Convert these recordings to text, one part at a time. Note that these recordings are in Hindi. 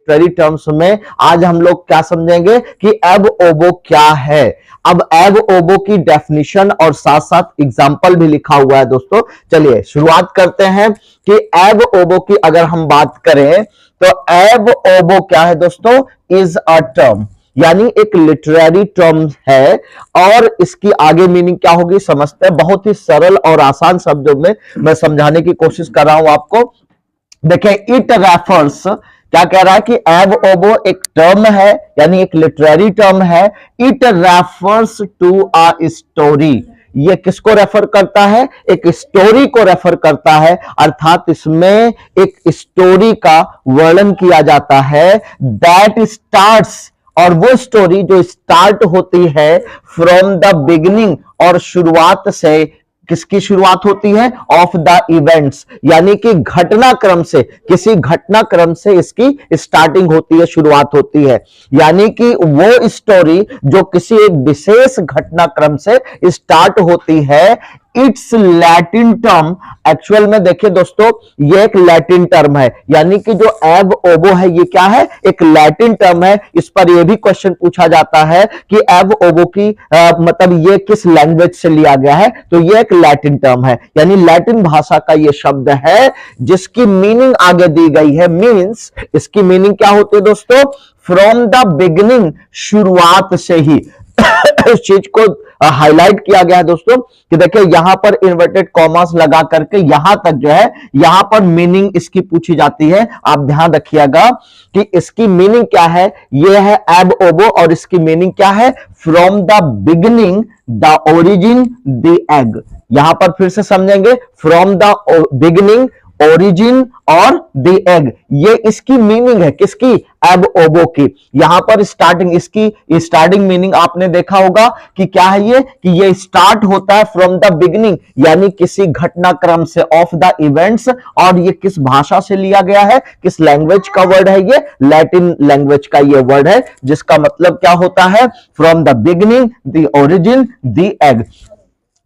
लिटरेरी टर्म्स में आज हम लोग क्या समझेंगे कि एब ओबो क्या है। अब एब ओबो की डेफिनेशन और साथ साथ एग्जाम्पल भी लिखा हुआ है दोस्तों। चलिए शुरुआत करते हैं कि एब ओबो की अगर हम बात करें तो एब ओबो क्या है दोस्तों, इज अ टर्म, यानी एक लिटरेरी टर्म है। और इसकी आगे मीनिंग क्या होगी समझते हैं, बहुत ही सरल और आसान शब्दों में मैं समझाने की कोशिश कर रहा हूं आपको। देखिए, इट रेफर्स, क्या कह रहा है कि एब ओबो एक टर्म है, यानी एक लिटरेरी टर्म है। It refers to a story, ये किसको रेफर करता है, एक स्टोरी को रेफर करता है, अर्थात इसमें एक स्टोरी का वर्णन किया जाता है। दैट स्टार्ट्स, और वो स्टोरी जो स्टार्ट होती है फ्रॉम द बिगिनिंग, और शुरुआत से, किसकी शुरुआत होती है, ऑफ द इवेंट्स, यानी कि घटनाक्रम से, किसी घटनाक्रम से इसकी स्टार्टिंग होती है, शुरुआत होती है। यानी कि वो स्टोरी जो किसी एक विशेष घटनाक्रम से स्टार्ट होती है। इट्स लैटिन टर्म, एक्चुअल में देखिए दोस्तों ये एक लैटिन टर्म है, यानी कि जो एब ओबो है ये क्या है, एक लैटिन टर्म है। इस पर यह भी क्वेश्चन पूछा जाता है कि एब ओबो की मतलब ये किस लैंग्वेज से लिया गया है, तो ये एक लैटिन टर्म है, यानी लैटिन भाषा का ये शब्द है जिसकी मीनिंग आगे दी गई है। मीन्स इसकी मीनिंग क्या होती है दोस्तों, फ्रॉम द बिगिनिंग, शुरुआत से ही। इस चीज को हाईलाइट किया गया है दोस्तों कि देखिए यहां पर इन्वर्टेड कॉमास लगा करके यहां तक जो है, यहां पर मीनिंग इसकी पूछी जाती है। आप ध्यान रखिएगा कि इसकी मीनिंग क्या है, ये है एब ओबो, और इसकी मीनिंग क्या है, from the beginning, the origin, the egg. यहां पर फिर से समझेंगे, फ्रॉम द बिगिनिंग, ओरिजिन और द एग, ये इसकी मीनिंग है, किसकी, एब ओबो की। यहां पर स्टार्टिंग, इसकी स्टार्टिंग मीनिंग आपने देखा होगा कि क्या है ये, कि ये स्टार्ट होता है फ्रॉम द बिगिनिंग, यानी किसी घटनाक्रम से, ऑफ द इवेंट्स। और ये किस भाषा से लिया गया है, किस लैंग्वेज का वर्ड है, ये लैटिन लैंग्वेज का ये वर्ड है, जिसका मतलब क्या होता है, from the beginning, the origin, the egg.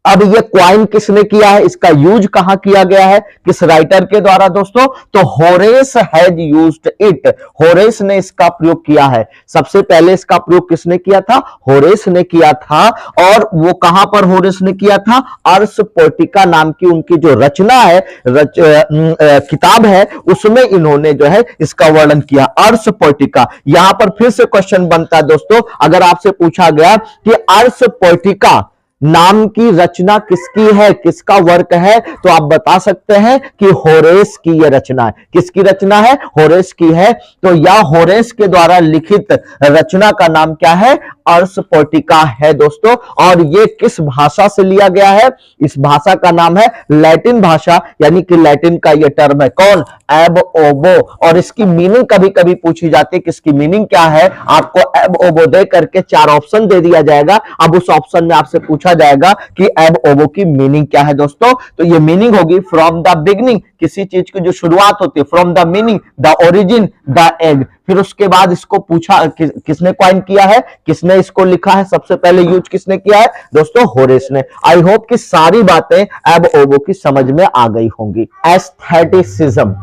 अब ये क्वाइन किसने किया है, इसका यूज कहां किया गया है, किस राइटर के द्वारा दोस्तों, तो Horace has used it, Horace ने इसका प्रयोग किया है। सबसे पहले इसका प्रयोग किसने किया था, होरेस ने किया था। और वो कहां पर होरेस ने किया था, अर्स पोएटिका नाम की उनकी जो रचना है, किताब है, उसमें इन्होंने जो है इसका वर्णन किया, अर्स पोएटिका। यहां पर फिर से क्वेश्चन बनता है दोस्तों, अगर आपसे पूछा गया कि अर्स पोएटिका नाम की रचना किसकी है, किसका वर्क है, तो आप बता सकते हैं कि होरेस की यह रचना है। किसकी रचना है, होरेस की है। तो या होरेस के द्वारा लिखित रचना का नाम क्या है, अर्स पोएटिका है दोस्तों। और ये किस भाषा से लिया गया है, इस भाषा का नाम है लैटिन भाषा, यानी कि लैटिन का यह टर्म है कौन, एब ओबो। और इसकी मीनिंग कभी कभी पूछी जाती है, किसकी मीनिंग क्या है, आपको एब ओबो दे करके 4 ऑप्शन दे दिया जाएगा। अब उस ऑप्शन में आपसे पूछा जाएगा कि एब ओबो की मीनिंग क्या है दोस्तों, तो ये मीनिंग होगी फ्रॉम द बिगिनिंग, किसी चीज की जो शुरुआत होती है, from the meaning, the origin, the egg. फिर उसके बाद इसको पूछा किसने क्वाइन किया है, किसने इसको लिखा है, सबसे पहले यूज किसने किया है दोस्तों, होरेस ने। आई होप कि सारी बातें एब ओबो की समझ में आ गई होंगी। एस्थेटिसिज्म,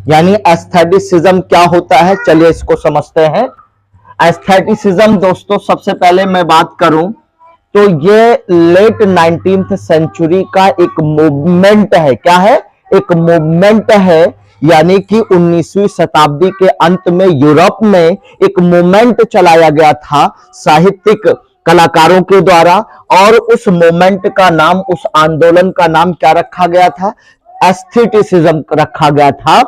यानी एस्थेटिसिज्म क्या होता है, चलिए इसको समझते हैं। एस्थेटिसिज्म दोस्तों, सबसे पहले मैं बात करूं तो ये लेट 19th सेंचुरी का एक मूवमेंट है। क्या है, एक मूवमेंट है, यानी कि 19वीं शताब्दी के अंत में यूरोप में एक मूवमेंट चलाया गया था साहित्यिक कलाकारों के द्वारा। और उस मूवमेंट का नाम, उस आंदोलन का नाम क्या रखा गया था, एस्थेटिसिज्म रखा गया था।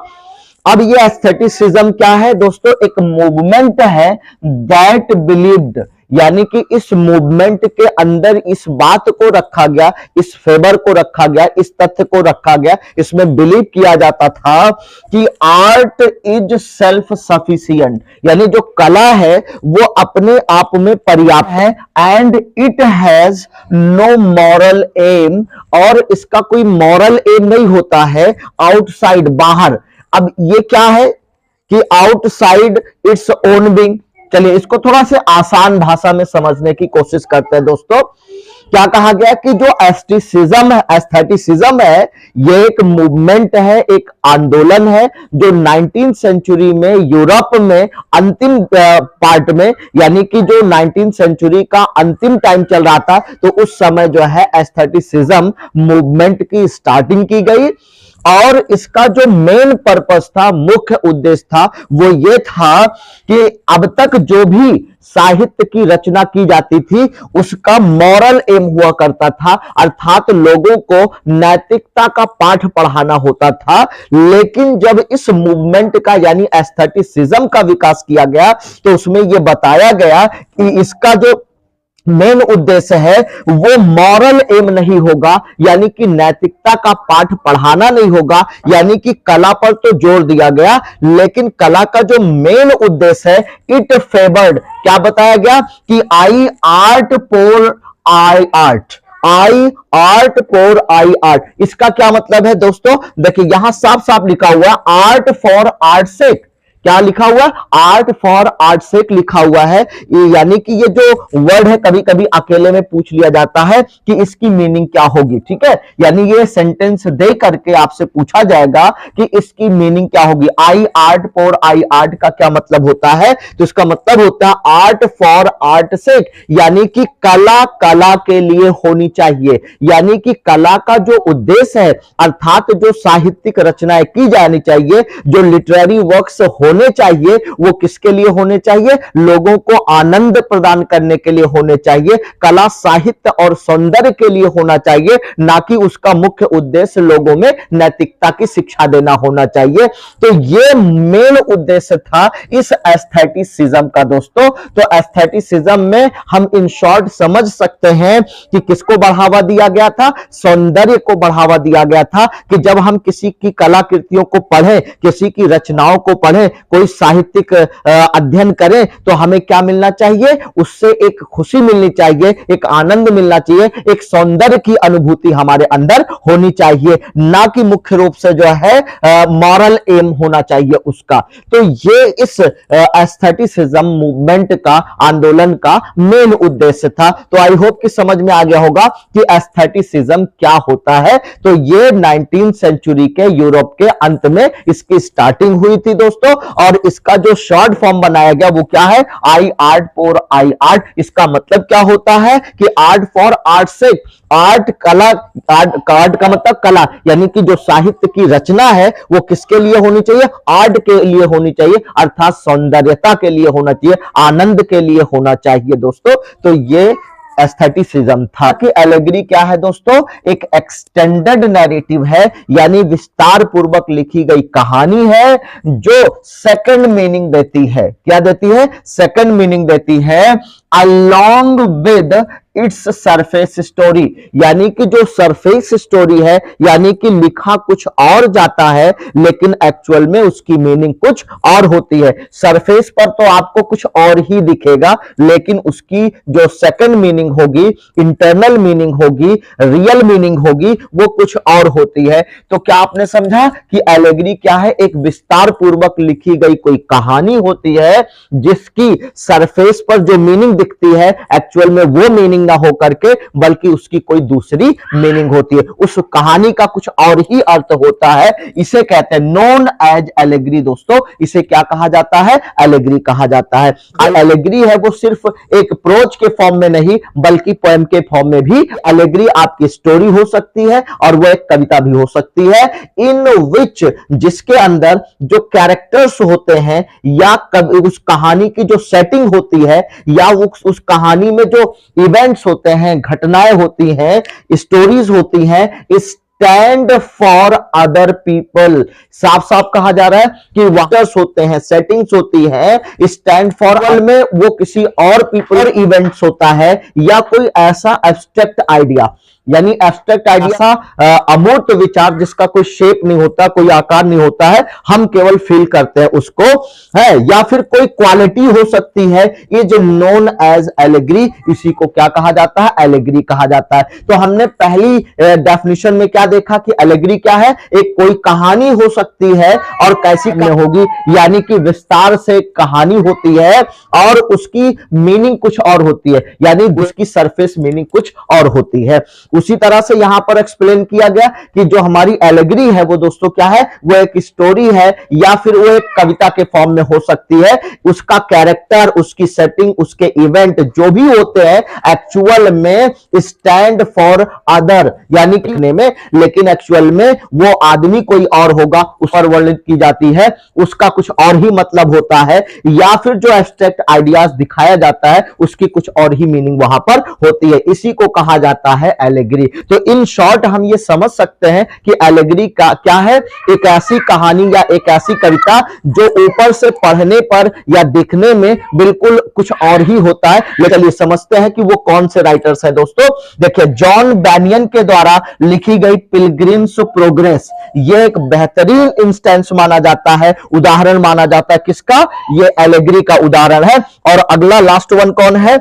अब ये एस्थेटिसिज्म क्या है दोस्तों, एक मूवमेंट है दैट बिलीव्ड, यानी कि इस मूवमेंट के अंदर इस बात को रखा गया, इस फेबर को रखा गया, इस तथ्य को रखा गया, इसमें बिलीव किया जाता था कि आर्ट इज सेल्फ सफिशिएंट, यानी जो कला है वो अपने आप में पर्याप्त है। And it has no moral aim, और इसका कोई मॉरल एम नहीं होता है आउटसाइड, बाहर। अब ये क्या है कि आउटसाइड इट्स ओन बीइंग। चलिए इसको थोड़ा से आसान भाषा में समझने की कोशिश करते हैं दोस्तों, क्या कहा गया कि जो एस्थेटिसिज्म है ये एक मूवमेंट है, एक आंदोलन है जो 19th सेंचुरी में यूरोप में अंतिम पार्ट में, यानी कि जो 19th सेंचुरी का अंतिम टाइम चल रहा था, तो उस समय जो है एस्थेटिसिज्म मूवमेंट की स्टार्टिंग की गई। और इसका जो मेन पर्पस था, मुख्य उद्देश्य था, वो ये था कि अब तक जो भी साहित्य की रचना की जाती थी उसका मॉरल एम हुआ करता था, अर्थात लोगों को नैतिकता का पाठ पढ़ाना होता था। लेकिन जब इस मूवमेंट का यानी एस्थेटिसिज्म का विकास किया गया तो उसमें यह बताया गया कि इसका जो मेन उद्देश्य है वो मॉरल एम नहीं होगा, यानी कि नैतिकता का पाठ पढ़ाना नहीं होगा, यानी कि कला पर तो जोर दिया गया, लेकिन कला का जो मेन उद्देश्य है, इट फेवर्ड, क्या बताया गया कि I art for I art, I art for I art. इसका क्या मतलब है दोस्तों? देखिए यहां साफ साफ लिखा हुआ आर्ट फॉर आर्ट सेक, क्या लिखा हुआ? आर्ट फॉर आर्ट सेक लिखा हुआ है। यानी कि ये जो वर्ड है कभी कभी अकेले में पूछ लिया जाता है कि इसकी मीनिंग क्या होगी, ठीक है। यानी ये सेंटेंस दे करके आपसे पूछा जाएगा कि इसकी मीनिंग क्या होगी। आई आर्ट फॉर आई आर्ट का क्या मतलब होता है? तो इसका मतलब होता है आर्ट फॉर आर्ट सेक, यानी कि कला कला के लिए होनी चाहिए, यानी कि कला का जो उद्देश्य है, अर्थात जो साहित्यिक रचनाएं की जानी चाहिए, जो लिटरेरी वर्क्स होने चाहिए, वो किसके लिए होने चाहिए? लोगों को आनंद प्रदान करने के लिए होने चाहिए। कला साहित्य और सौंदर्य के लिए होना चाहिए, ना कि उसका मुख्य उद्देश्य लोगों में नैतिकता की शिक्षा देना होना चाहिए। तो ये मेन उद्देश्य था इस एस्थेटिसिज्म का दोस्तों। तो एस्थेटिसिज्म में हम इन शॉर्ट समझ सकते हैं कि किसको बढ़ावा दिया गया था? सौंदर्य को बढ़ावा दिया गया था। कि जब हम किसी की कलाकृतियों को पढ़ें, किसी की रचनाओं को पढ़ें, कोई साहित्यिक अध्ययन करें, तो हमें क्या मिलना चाहिए? उससे एक खुशी मिलनी चाहिए, एक आनंद मिलना चाहिए, एक सौंदर्य की अनुभूति हमारे अंदर होनी चाहिए, ना कि मुख्य रूप से जो है मॉरल एम होना चाहिए उसका। तो ये इस एस्थेटिसिज्म मूवमेंट का, आंदोलन का मेन उद्देश्य था। तो आई होप कि समझ में आ गया होगा कि एस्थेटिसिज्म क्या होता है। तो ये 19th सेंचुरी के यूरोप के अंत में इसकी स्टार्टिंग हुई थी दोस्तों। और इसका जो शॉर्ट फॉर्म बनाया गया वो क्या है? आई आर्ट फॉर आई आर्ट। इसका मतलब क्या होता है कि आर्ट फॉर आर्ट से, आर्ट कला, आर्ट का मतलब कला, यानी कि जो साहित्य की रचना है वो किसके लिए होनी चाहिए? आर्ट के लिए होनी चाहिए, अर्थात सौंदर्यता के लिए होना चाहिए, आनंद के लिए होना चाहिए दोस्तों। तो ये एस्थेटिसिज्म था। कि एलेगरी क्या है दोस्तों? एक एक्सटेंडेड नैरेटिव है, यानी विस्तार पूर्वक लिखी गई कहानी है जो सेकंड मीनिंग देती है। क्या देती है? सेकंड मीनिंग देती है along with its surface story, यानी कि जो सरफेस स्टोरी है, यानी कि लिखा कुछ और जाता है लेकिन एक्चुअल में उसकी मीनिंग कुछ और होती है। सरफेस पर तो आपको कुछ और ही दिखेगा, लेकिन उसकी जो सेकंड मीनिंग होगी, इंटरनल मीनिंग होगी, रियल मीनिंग होगी, वो कुछ और होती है। तो क्या आपने समझा कि एलेगरी क्या है? एक विस्तार पूर्वक लिखी गई कोई कहानी होती है जिसकी सरफेस पर जो मीनिंग दिखती है एक्चुअल में वो मीनिंग ना हो करके बल्कि उसकी कोई दूसरी मीनिंग होती है, उस कहानी का कुछ और ही अर्थ होता है। इसे कहते हैं नोन एज एलेगरी दोस्तों। इसे क्या कहा जाता है? एलेगरी कहा जाता है। एलेगरी है वो सिर्फ एक प्रोज के फॉर्म में नहीं बल्कि पोएम के फॉर्म में भी एलेगरी आपकी स्टोरी हो सकती है और वो एक कविता भी हो सकती है, इन विच, जिसके अंदर जो कैरेक्टर्स होते हैं या उस कहानी की जो सेटिंग होती है या उस कहानी में जो इवेंट्स होते हैं, घटनाएं होती हैं, स्टोरीज होती हैं, स्टैंड फॉर अदर पीपल। साफ साफ कहा जा रहा है कि वर्कर्स होते हैं, सेटिंग्स होती है, स्टैंड फॉर में वो किसी और पीपल और इवेंट्स होता है या कोई ऐसा एब्स्ट्रैक्ट आइडिया यानी एब्स्ट्रैक्ट आइडिया अमूर्त विचार जिसका कोई शेप नहीं होता, कोई आकार नहीं होता है, हम केवल फील करते हैं उसको है। या फिर कोई क्वालिटी हो सकती है, ये जो नोन एज एलेगरी, इसी को क्या कहा जाता है? एलेगरी कहा जाता है। तो हमने पहली डेफिनेशन में क्या देखा कि एलेगरी क्या है? एक कोई कहानी हो सकती है और कैसी होगी, यानी कि विस्तार से कहानी होती है और उसकी मीनिंग कुछ और होती है, यानी उसकी सरफेस मीनिंग कुछ और होती है। उसी तरह से यहां पर एक्सप्लेन किया गया कि जो हमारी एलेगरी है वो दोस्तों क्या है? वो एक स्टोरी है या फिर वो एक कविता के फॉर्म में हो सकती है। उसका कैरेक्टर, उसकी सेटिंग, उसके इवेंट जो भी होते हैं एक्चुअल में स्टैंड फॉर अदर, यानी लिखने में, लेकिन एक्चुअल में वो आदमी कोई और होगा, उस पर वर्णित की जाती है, उसका कुछ और ही मतलब होता है, या फिर जो एब्स्ट्रैक्ट आइडियाज दिखाया जाता है उसकी कुछ और ही मीनिंग वहां पर होती है। इसी को कहा जाता है एलेगरी। तो इन शॉर्ट हम ये समझ सकते हैं कि एलेगरी का क्या है? एक ऐसी कहानी या एक ऐसी कविता जो ऊपर से पढ़ने पर या देखने में बिल्कुल कुछ और ही होता है। लेकिन ये समझते हैं कि वो कौन से राइटर्स हैं दोस्तों। देखिए, जॉन बैनियन के द्वारा लिखी गई पिलग्रिम्स प्रोग्रेस, ये एक बेहतरीन इंस्टेंस माना जाता है, उदाहरण माना जाता है। किसका? ये एलेगरी का उदाहरण है। और अगला लास्ट वन कौन है?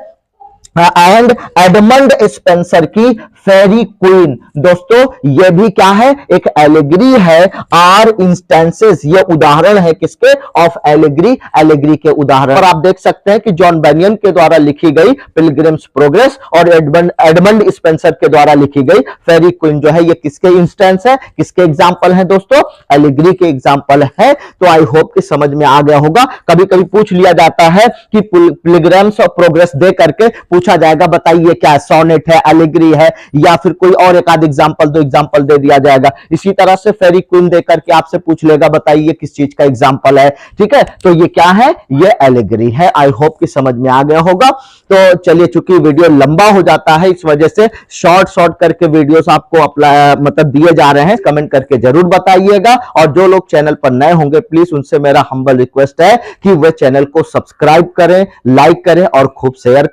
एंड एडमंड स्पेंसर की फेरी क्वीन। दोस्तों ये भी क्या है? एक एलेगरी है। आर इंस्टेंसेस, ये उदाहरण है किसके? ऑफ एलेगरी, एलेगरी के उदाहरण। और आप देख सकते हैं कि जॉन बैनियन के द्वारा लिखी गई पिलग्रिम्स प्रोग्रेस और एडमंड स्पेंसर के द्वारा लिखी गई फेरी क्वीन जो है, ये किसके इंस्टेंस है, किसके एग्जाम्पल है दोस्तों? एलेगरी के एग्जाम्पल है। तो आई होप कि समझ में आ गया होगा। कभी कभी पूछ लिया जाता है कि पिलग्रिम्स प्रोग्रेस दे करके पूछा जाएगा, बताइए क्या सोनेट है, एलेगरी है, या फिर कोई और एक आध एग्जांपल दो, एग्जांपल दे दिया जाएगा। इसी तरह से फेरी क्वीन देकर के आपसे पूछ लेगा, बताइए किस चीज का एग्जांपल है। ठीक है, तो ये क्या है? ये एलेगरी है। आई होप कि समझ में आ गया होगा। तो चलिए, चूंकि वीडियो लंबा हो जाता है इस वजह से शॉर्ट करके वीडियोस आपको अप्लाई मतलब दिए जा रहे हैं। कमेंट करके जरूर बताइएगा। और जो लोग चैनल पर नए होंगे प्लीज उनसे मेरा हम्बल रिक्वेस्ट है कि वे चैनल को सब्सक्राइब करें, लाइक करें और खूब शेयर करें।